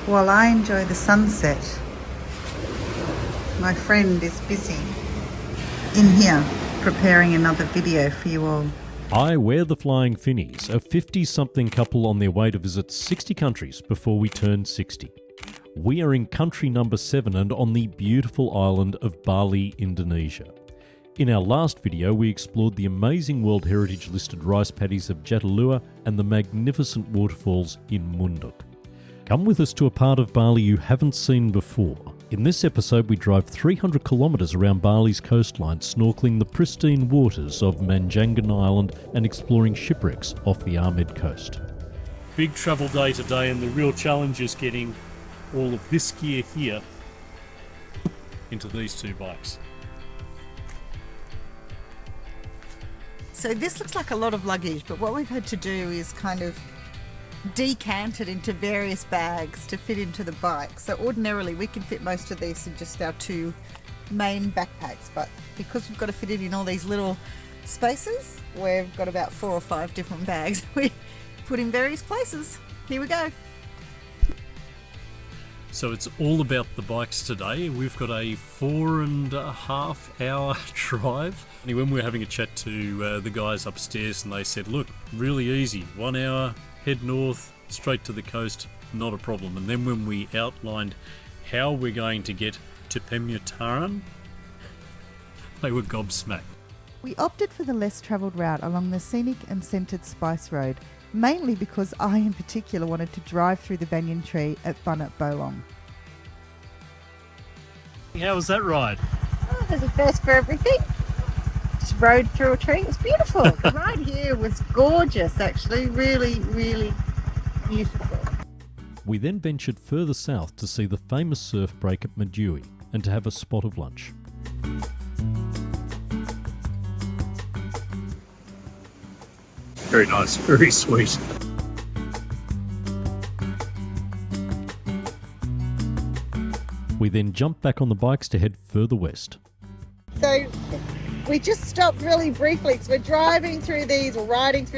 While I enjoy the sunset, my friend is busy in here preparing another video for you all. We're the Flying Finnies, a 50-something couple on their way to visit 60 countries before we turn 60. We are in country number 7 and on the beautiful island of Bali, Indonesia. In our last video, we explored the amazing World Heritage listed rice paddies of Jatilua and the magnificent waterfalls in Munduk. Come with us to a part of Bali you haven't seen before. In this episode, we drive 300 kilometres around Bali's coastline, snorkeling the pristine waters of Manjangan Island and exploring shipwrecks off the Ahmed coast. Big travel day today, and the real challenge is getting all of this gear here into these 2 bikes. So this looks like a lot of luggage, but what we've had to do is kind of decant it into various bags to fit into the bike. So ordinarily we can fit most of these in just our 2 main backpacks, but because we've got to fit it in all these little spaces, we've got about 4 or 5 different bags we put in various places. Here we go. So it's all about the bikes today. We've got a 4.5 hour drive. And when we were having a chat to the guys upstairs, and they said, look, really easy, 1 hour, head north, straight to the coast, not a problem. And then when we outlined how we're going to get to Pemutaran, they were gobsmacked. We opted for the less travelled route along the scenic and scented Spice Road, mainly because I in particular wanted to drive through the banyan tree at Bunut Bolong. How was that ride? Oh, there's a first for everything. Just rode through a tree. It was beautiful. The ride here was gorgeous, actually. Really, really beautiful. We then ventured further south to see the famous surf break at Madui and to have a spot of lunch. Very nice, very sweet. We then jumped back on the bikes to head further west. So we just stopped really briefly because we're riding through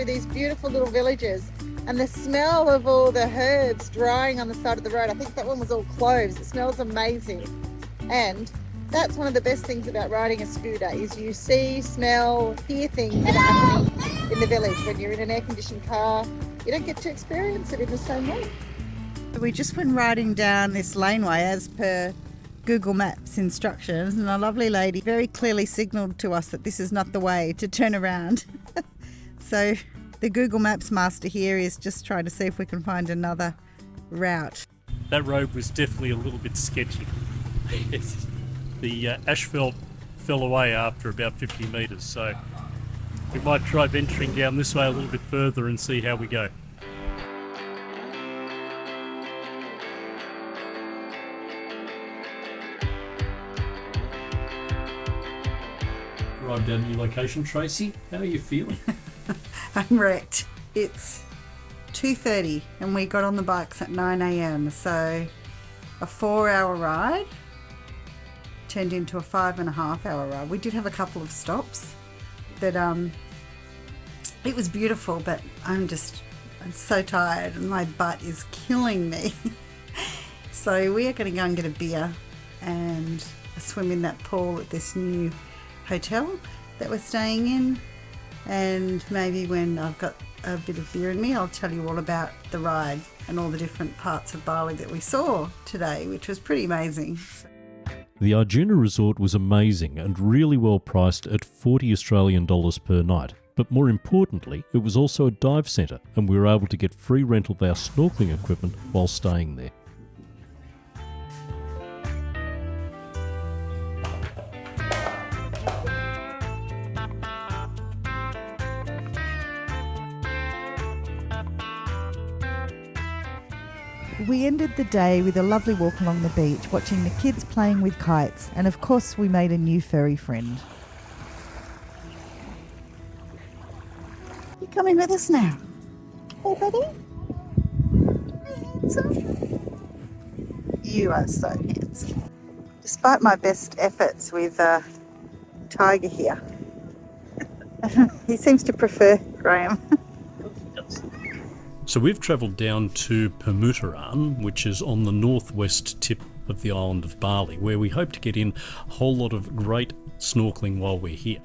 these beautiful little villages, and the smell of all the herbs drying on the side of the road, I think that one was all cloves. It smells amazing. And that's one of the best things about riding a scooter is you see, smell, hear things that are happening in the village. When you're in an air-conditioned car, you don't get to experience it in the same way. We just went riding down this laneway as per Google Maps instructions, and a lovely lady very clearly signalled to us that this is not the way to turn around. So the Google Maps master here is just trying to see if we can find another route. That road was definitely a little bit sketchy. The asphalt fell away after about 50 metres, so we might try venturing down this way a little bit further and see how we go. Arrived at a new location. Tracy, how are you feeling? I'm wrecked. It's 2:30 and we got on the bikes at 9 a.m. So a 4-hour ride turned into a 5.5 hour ride. We did have a couple of stops, but it was beautiful, but I'm so tired and my butt is killing me. So we are going to go and get a beer and a swim in that pool at this new hotel that we're staying in, and maybe when I've got a bit of beer in me, I'll tell you all about the ride and all the different parts of Bali that we saw today, which was pretty amazing. The Arjuna resort was amazing and really well priced at $40 Australian per night. But more importantly, it was also a dive centre, and we were able to get free rental of our snorkeling equipment while staying there. We ended the day with a lovely walk along the beach, watching the kids playing with kites, and of course we made a new furry friend. You coming with us now? Hey, buddy. Handsome. You are so handsome. Despite my best efforts with Tiger here, he seems to prefer Graham. So we've travelled down to Pemuteran, which is on the northwest tip of the island of Bali, where we hope to get in a whole lot of great snorkeling while we're here.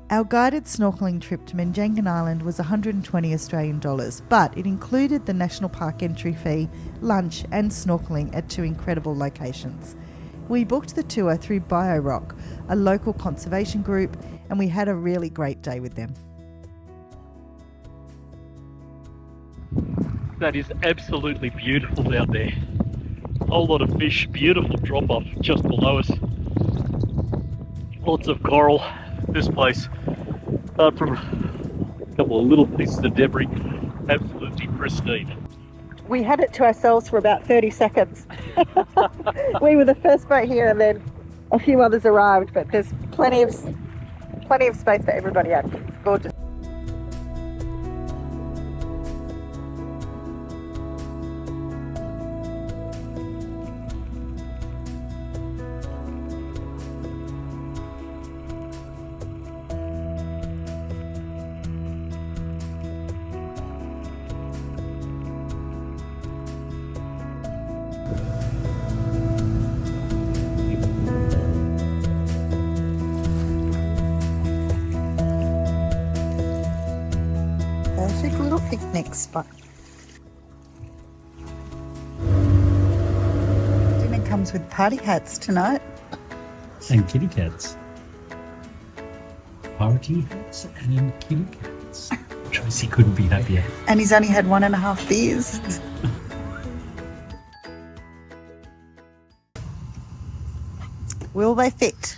Our guided snorkeling trip to Menjangan Island was 120 Australian dollars, but it included the national park entry fee, lunch and snorkeling at 2 incredible locations. We booked the tour through BioRock, a local conservation group, and we had a really great day with them. That is absolutely beautiful down there. A whole lot of fish, beautiful drop off just below us. Lots of coral. This place, apart from a couple of little pieces of debris, absolutely pristine. We had it to ourselves for about 30 seconds. We were the first boat here, and then a few others arrived, but there's plenty of space for everybody else. It's gorgeous. Perfect little picnic spot. Dinner comes with party hats tonight. And kitty cats. Party hats and kitty cats. Tracy couldn't be happier. And he's only had 1.5 beers. Will they fit?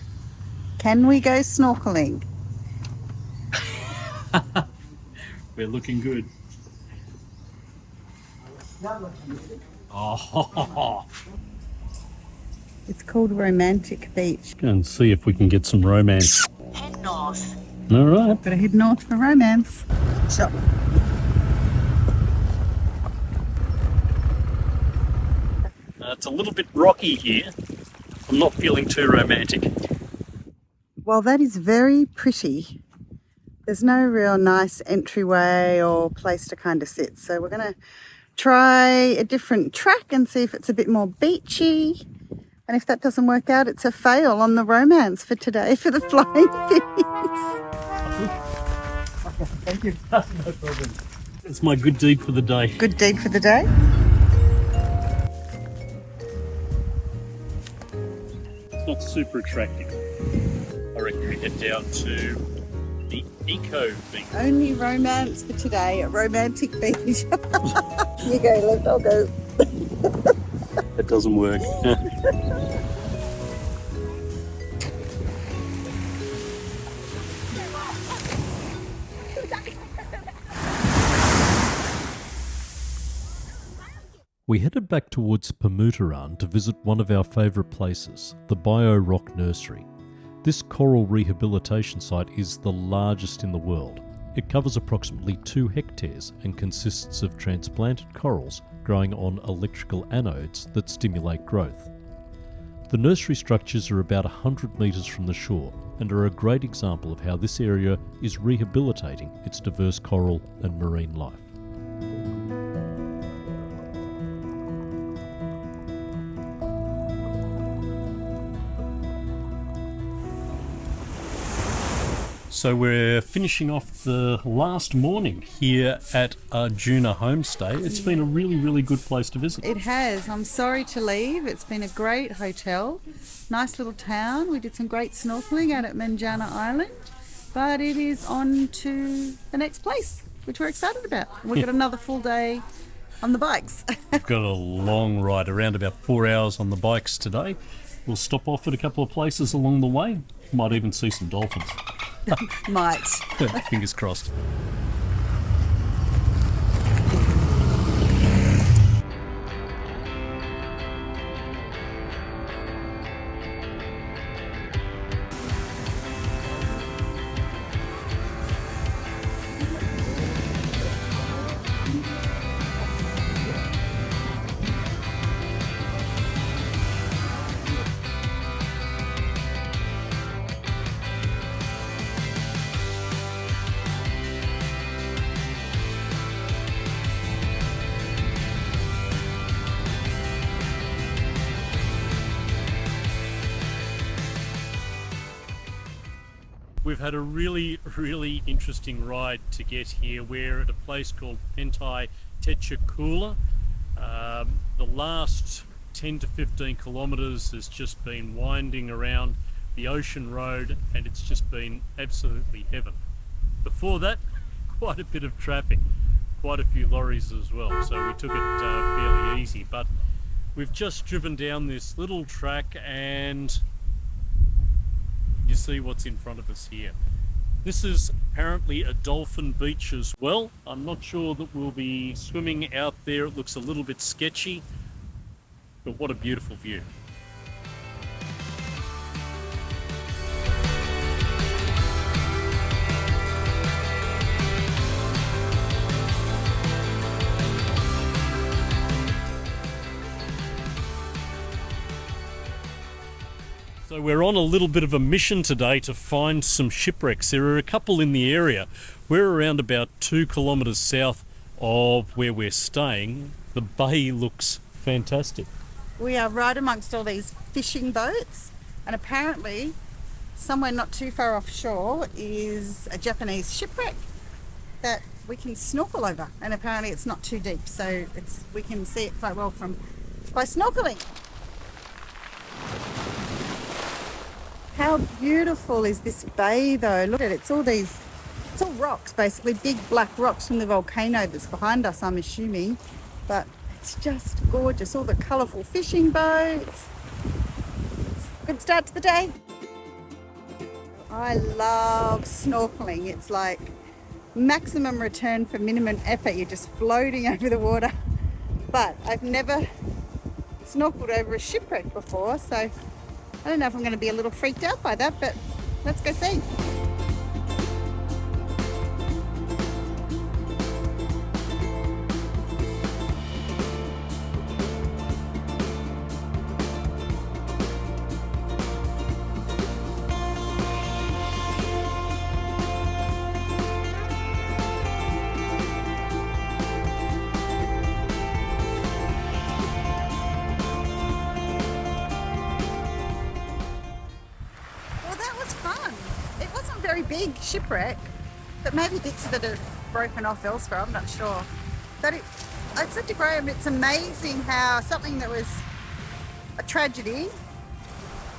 Can we go snorkeling? We're looking good. Oh, It's called Romantic Beach. go and see if we can get some romance. Head north. All right. Gotta head north for romance. So, It's a little bit rocky here. I'm not feeling too romantic. while that is very pretty, there's no real nice entryway or place to kind of sit. So we're going to try a different track and see if it's a bit more beachy. And if that doesn't work out, it's a fail on the romance for today for the flying fish. Thank you. No problem. It's my good deed for the day. Good deed for the day. It's not super attractive. I reckon we head down to the Eco Beach. Only romance for today at Romantic Beach. You go left, I'll go. That doesn't work. We headed back towards Pemuteran to visit one of our favourite places, the Bio Rock Nursery. This coral rehabilitation site is the largest in the world. It covers approximately 2 hectares and consists of transplanted corals growing on electrical anodes that stimulate growth. The nursery structures are about 100 metres from the shore and are a great example of how this area is rehabilitating its diverse coral and marine life. So we're finishing off the last morning here at Arjuna Homestay. It's been a really, really good place to visit. It has. I'm sorry to leave. It's been a great hotel. Nice little town. We did some great snorkeling out at Menjangan Island. But it is on to the next place, which we're excited about. We've got another full day on the bikes. We've got a long ride, around about 4 hours on the bikes today. We'll stop off at a couple of places along the way. Might even see some dolphins. Might. Fingers crossed. we've had a really interesting ride to get here. We're at a place called Pentai Techakula. The last 10 to 15 kilometers has just been winding around the ocean road, and it's just been absolutely heaven. Before that, quite a bit of traffic, quite a few lorries as well, so we took it fairly easy. But we've just driven down this little track and you see what's in front of us here. This is apparently a dolphin beach as well. I'm not sure that we'll be swimming out there. It looks a little bit sketchy, but what a beautiful view. So we're on a little bit of a mission today to find some shipwrecks. There are a couple in the area. We're around about 2 kilometres south of where we're staying. The bay looks fantastic. We are right amongst all these fishing boats, and apparently somewhere not too far offshore is a Japanese shipwreck that we can snorkel over, and apparently it's not too deep, so we can see it quite well by snorkeling. How beautiful is this bay though? Look at it, it's all rocks basically, big black rocks from the volcano that's behind us, I'm assuming. But it's just gorgeous, all the colourful fishing boats. Good start to the day. I love snorkeling. It's like maximum return for minimum effort. You're just floating over the water. But I've never snorkeled over a shipwreck before, so I don't know if I'm going to be a little freaked out by that, but let's go see. Very big shipwreck, but maybe bits of it have broken off elsewhere, I'm not sure. But I said to Graham, it's amazing how something that was a tragedy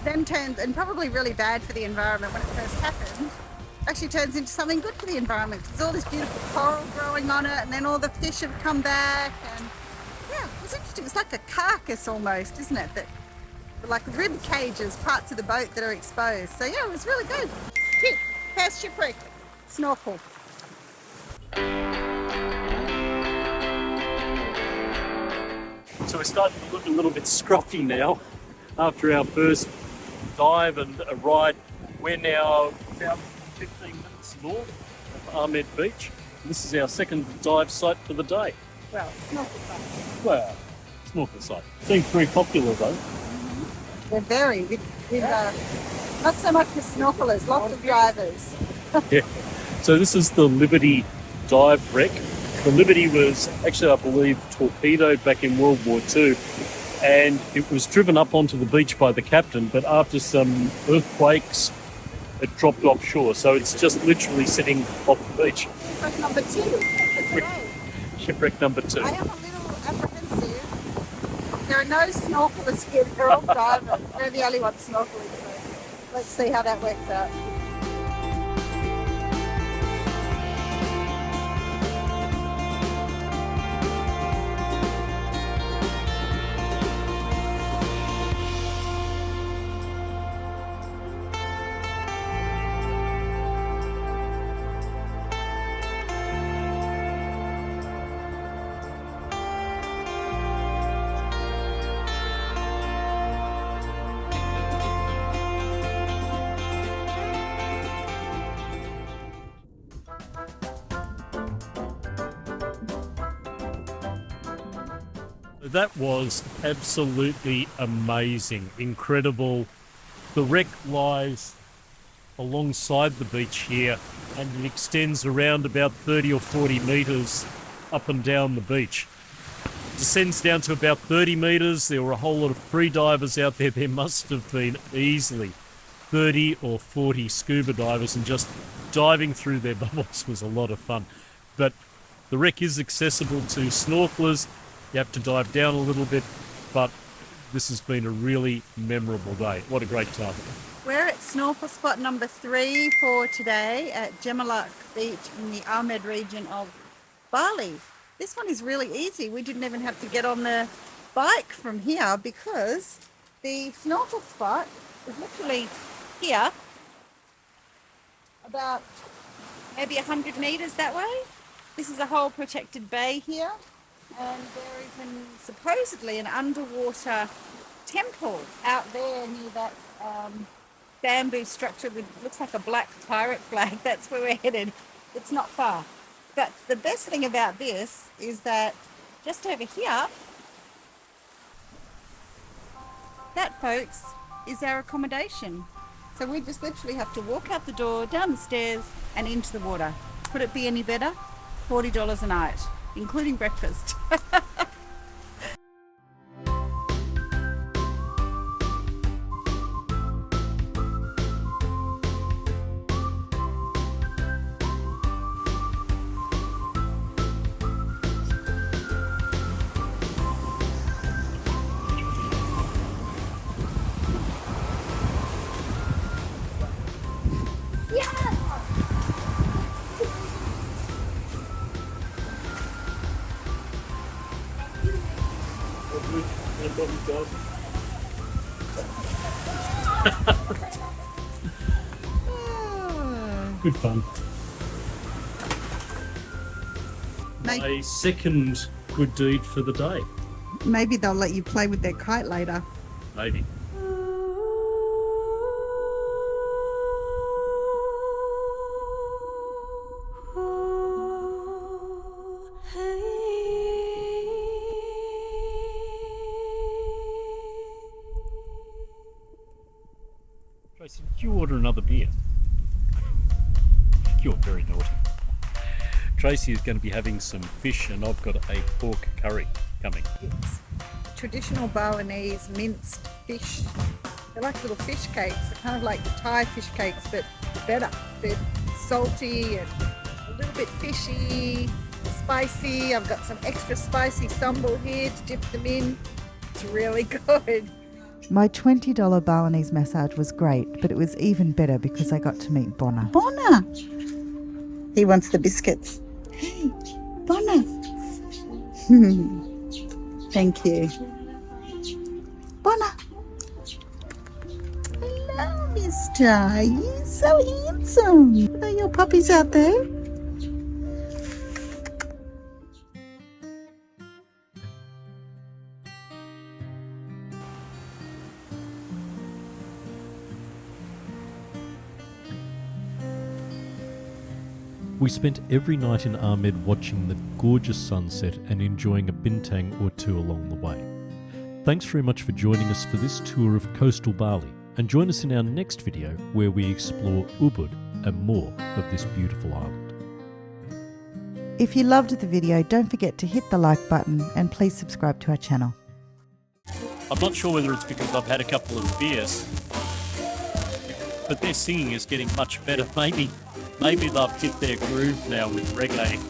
then turned, and probably really bad for the environment when it first happened, actually turns into something good for the environment. There's all this beautiful coral growing on it, and then all the fish have come back, and yeah, it was interesting. It's like a carcass almost, isn't it? That like rib cages, parts of the boat that are exposed. So yeah, it was really good. Past shipwreck, snorkel. So we're starting to look a little bit scruffy now after our first dive and a ride. We're now about 15 minutes north of Ahmed Beach. This is our second dive site for the day. Well, snorkel site. Well, snorkel site. Seems very popular though. They're very. Not so much for snorkelers, lots of divers. Yeah. So this is the Liberty dive wreck. The Liberty was actually, I believe, torpedoed back in World War II, and it was driven up onto the beach by the captain, but after some earthquakes, it dropped offshore. So it's just literally sitting off the beach. Shipwreck number 2 for today. Shipwreck number 2. I am a little apprehensive. There are no snorkelers here, they're all divers. They're the only ones snorkeling. Let's see how that works out. That was absolutely amazing, incredible. The wreck lies alongside the beach here, and it extends around about 30 or 40 metres up and down the beach. Descends down to about 30 metres. There were a whole lot of free divers out there. There must have been easily 30 or 40 scuba divers, and just diving through their bubbles was a lot of fun. But the wreck is accessible to snorkelers. You have to dive down a little bit, but this has been a really memorable day. What a great time. We're at snorkel spot number 3 for today at Gemalak Beach in the Ahmed region of Bali. This one is really easy. We didn't even have to get on the bike from here because the snorkel spot is literally here, about maybe 100 meters that way. This is a whole protected bay here, and there is supposedly an underwater temple out there near that bamboo structure that looks like a black pirate flag. That's where we're headed. It's not far. But the best thing about this is that just over here, that, folks, is our accommodation. So we just literally have to walk out the door, down the stairs, and into the water. Could it be any better? $40 a night, including breakfast. Good fun. Maybe, A second good deed for the day. maybe they'll let you play with their kite later. Maybe. Tracy, did you order another beer? You're very naughty. Tracy is going to be having some fish, and I've got a pork curry coming. It's traditional Balinese minced fish. They're like little fish cakes. They're kind of like the Thai fish cakes, but better. They're salty and a little bit fishy, spicy. I've got some extra spicy sambal here to dip them in. It's really good. My $20 Balinese massage was great, but it was even better because I got to meet Bona. Bona! He wants the biscuits. Hey, Bona! Thank you. Bona! Hello, mister. You're so handsome. Are there your puppies out there? We spent every night in Ahmed watching the gorgeous sunset and enjoying a bintang or two along the way. Thanks very much for joining us for this tour of coastal Bali, and join us in our next video where we explore Ubud and more of this beautiful island. If you loved the video, don't forget to hit the like button and please subscribe to our channel. I'm not sure whether it's because I've had a couple of beers, but their singing is getting much better. Maybe they've hit their groove now with reggae.